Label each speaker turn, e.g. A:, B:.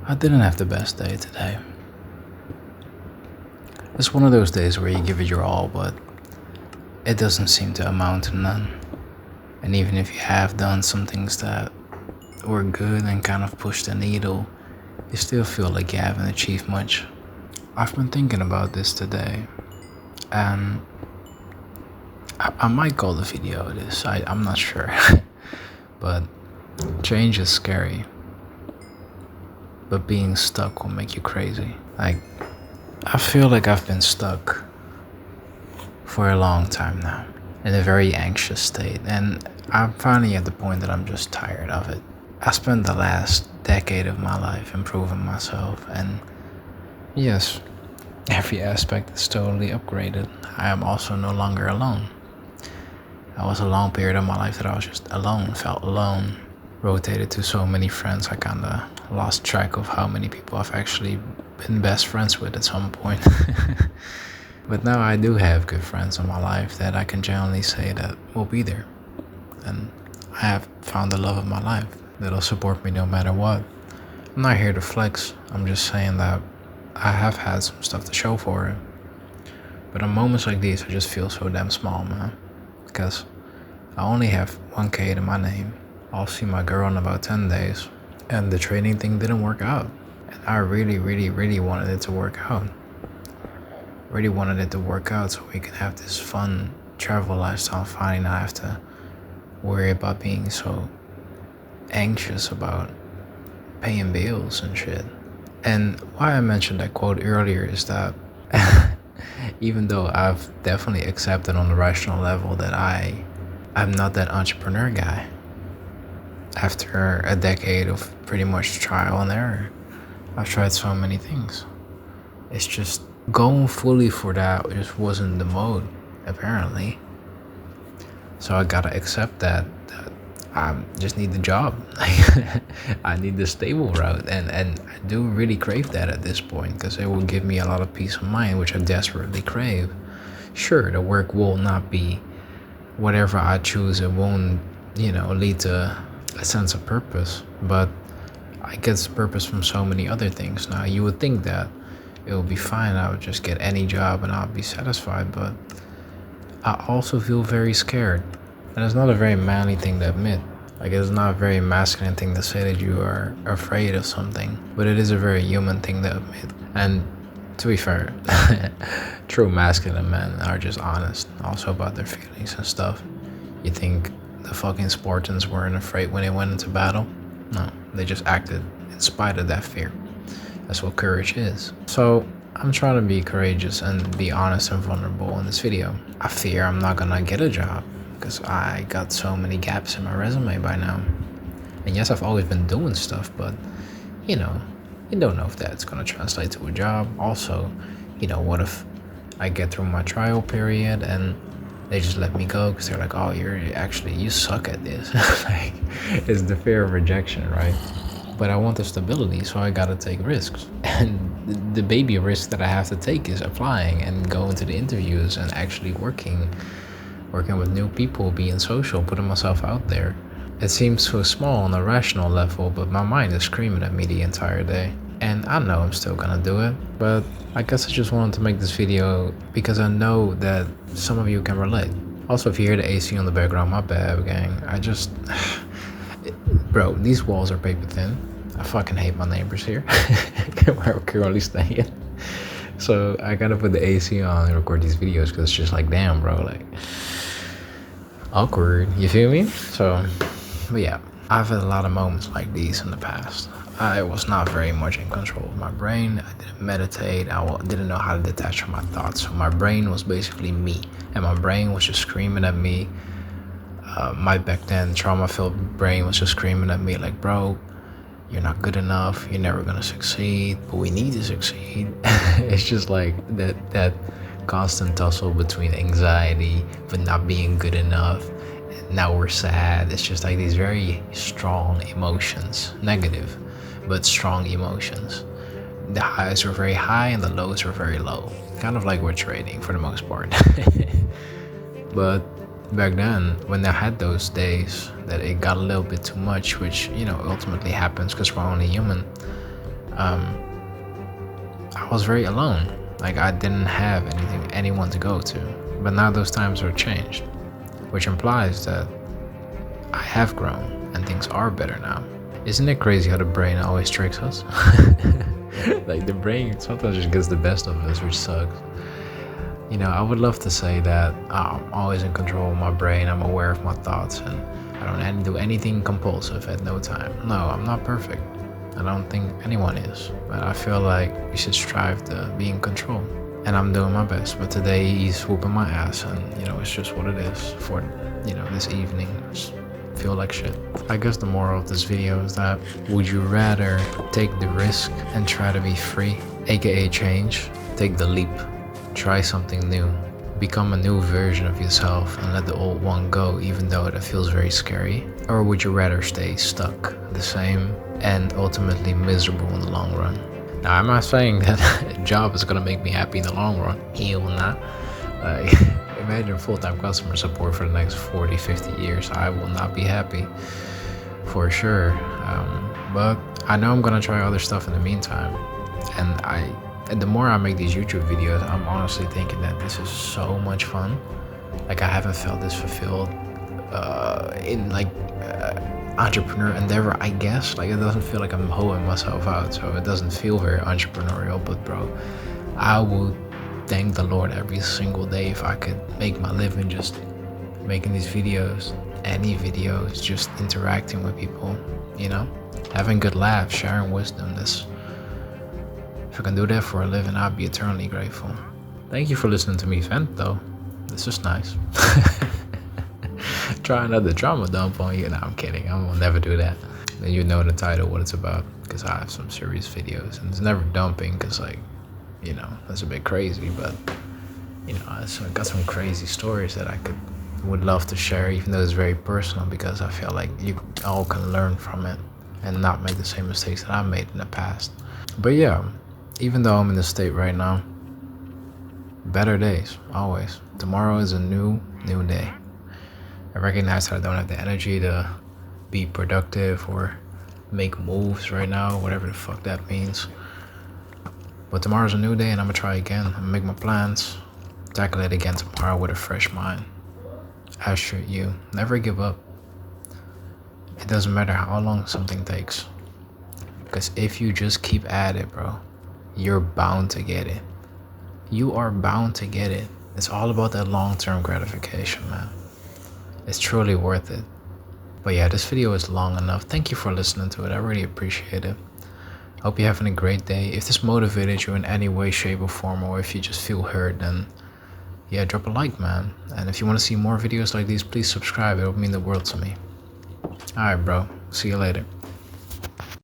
A: I didn't have the best day today. It's one of those days where you give it your all, but it doesn't seem to amount to none. And even if you have done some things that were good and kind of pushed the needle, you still feel like you haven't achieved much. I've been thinking about this today, and I might call the video this, I'm not sure. But change is scary, but being stuck will make you crazy. I feel like I've been stuck for a long time now, in a very anxious state, and I'm finally at the point that I'm just tired of it. I spent the last decade of my life improving myself, and yes, every aspect is totally upgraded. I am also no longer alone. That was a long period of my life that I was just alone, felt alone, rotated to so many friends. I kinda lost track of how many people I've actually been best friends with at some point. But now I do have good friends in my life that I can genuinely say that will be there. And I have found the love of my life that'll support me no matter what. I'm not here to flex. I'm just saying that I have had some stuff to show for it. But on moments like these, I just feel so damn small, man. Because I only have 1K to my name. I'll see my girl in about 10 days. And the training thing didn't work out. And I really wanted it to work out. Really wanted it to work out so we could have this fun travel lifestyle. Finally not have to worry about being so anxious about paying bills and shit. And why I mentioned that quote earlier is that even though I've definitely accepted on the rational level that I'm not that entrepreneur guy, after a decade of pretty much trial and error, I've tried so many things. It's just going fully for that just wasn't the mode, apparently. So I gotta accept that I just need the job. I need the stable route, and I do really crave that at this point, because it will give me a lot of peace of mind, which I desperately crave. Sure, the work will not be whatever I choose. It won't, lead to a sense of purpose, but I get purpose from so many other things. Now, you would think that it would be fine. I would just get any job and I'll be satisfied, but I also feel very scared. And it's not a very manly thing to admit. It's not a very masculine thing to say that you are afraid of something, but it is a very human thing to admit. And to be fair, true masculine men are just honest also about their feelings and stuff. You think the fucking Spartans weren't afraid when they went into battle? No, they just acted in spite of that fear. That's what courage is. So I'm trying to be courageous and be honest and vulnerable in this video. I fear I'm not gonna get a job because I got so many gaps in my resume by now. And yes, I've always been doing stuff, but you don't know if that's gonna translate to a job. Also, what if I get through my trial period and they just let me go because they're like, oh, you suck at this. It's the fear of rejection, right? But I want the stability, so I gotta take risks. And the baby risk that I have to take is applying and going to the interviews and actually working with new people, being social, putting myself out there. It seems so small on a rational level, but my mind is screaming at me the entire day. And I know I'm still gonna do it, but I guess I just wanted to make this video because I know that some of you can relate. Also, if you hear the AC on the background, my bad, gang. Bro, these walls are paper thin. I fucking hate my neighbors here where we're currently staying. So I gotta put the AC on and record these videos because it's just like, damn, bro, awkward, you feel me? So, but yeah, I've had a lot of moments like these in the past. I was not very much in control of my brain. I didn't meditate. I didn't know how to detach from my thoughts. So my brain was basically me, and my brain was just screaming at me. My back then trauma-filled brain was just screaming at me like, bro, you're not good enough. You're never gonna succeed, but we need to succeed. It's just like that constant tussle between anxiety but not being good enough. And now we're sad. It's just like these very strong emotions, negative but strong emotions. The highs were very high and the lows were very low. Kind of like we're trading for the most part. But back then, when I had those days that it got a little bit too much, which ultimately happens because we're only human, I was very alone. Like I didn't have anyone to go to. But now those times are changed, which implies that I have grown and things are better now. Isn't it crazy how the brain always tricks us? Like the brain sometimes just gets the best of us, which sucks. You know, I would love to say that I'm always in control of my brain, I'm aware of my thoughts, and I don't do anything compulsive at no time. No, I'm not perfect. I don't think anyone is, but I feel like we should strive to be in control. And I'm doing my best, but today he's whooping my ass, and you know, it's just what it is for, you know, this evening. I just feel like shit. I guess the moral of this video is that would you rather take the risk and try to be free, aka change, take the leap, try something new, become a new version of yourself and let the old one go even though that feels very scary? Or would you rather stay stuck the same and ultimately miserable in the long run? Now, I'm not saying that a job is gonna make me happy in the long run. Hell not. Like, imagine full-time customer support for the next 40, 50 years. I will not be happy, for sure. But I know I'm gonna try other stuff in the meantime. And the more I make these YouTube videos, I'm honestly thinking that this is so much fun. Like I haven't felt this fulfilled in like entrepreneur endeavor, I guess. Like it doesn't feel like I'm hoeing myself out, so it doesn't feel very entrepreneurial. But bro, I would thank the Lord every single day if I could make my living just making these videos, any videos, just interacting with people, you know, having good laughs, sharing wisdom. If I can do that for a living, I'd be eternally grateful. Thank you for listening to me vent though. This is nice. Try another drama dump on you. No, I'm kidding. I will never do that. Then you know in the title what it's about, because I have some serious videos. And it's never dumping because, like, you know, that's a bit crazy. But, you know, I got some crazy stories that I would love to share, even though it's very personal, because I feel like you all can learn from it and not make the same mistakes that I made in the past. But yeah, even though I'm in this state right now, better days, always. Tomorrow is a new day. I recognize that I don't have the energy to be productive or make moves right now, whatever the fuck that means. But tomorrow's a new day and I'm gonna try again. I'm gonna make my plans, tackle it again tomorrow with a fresh mind. As should you. Never give up. It doesn't matter how long something takes. Because if you just keep at it, bro, you're bound to get it. You are bound to get it. It's all about that long-term gratification, man. It's truly worth it. But yeah, this video is long enough. Thank you for listening to it. I really appreciate it. Hope you're having a great day. If this motivated you in any way, shape, or form, or if you just feel heard, then yeah, drop a like, man. And if you want to see more videos like these, please subscribe. It would mean the world to me. Alright, bro. See you later.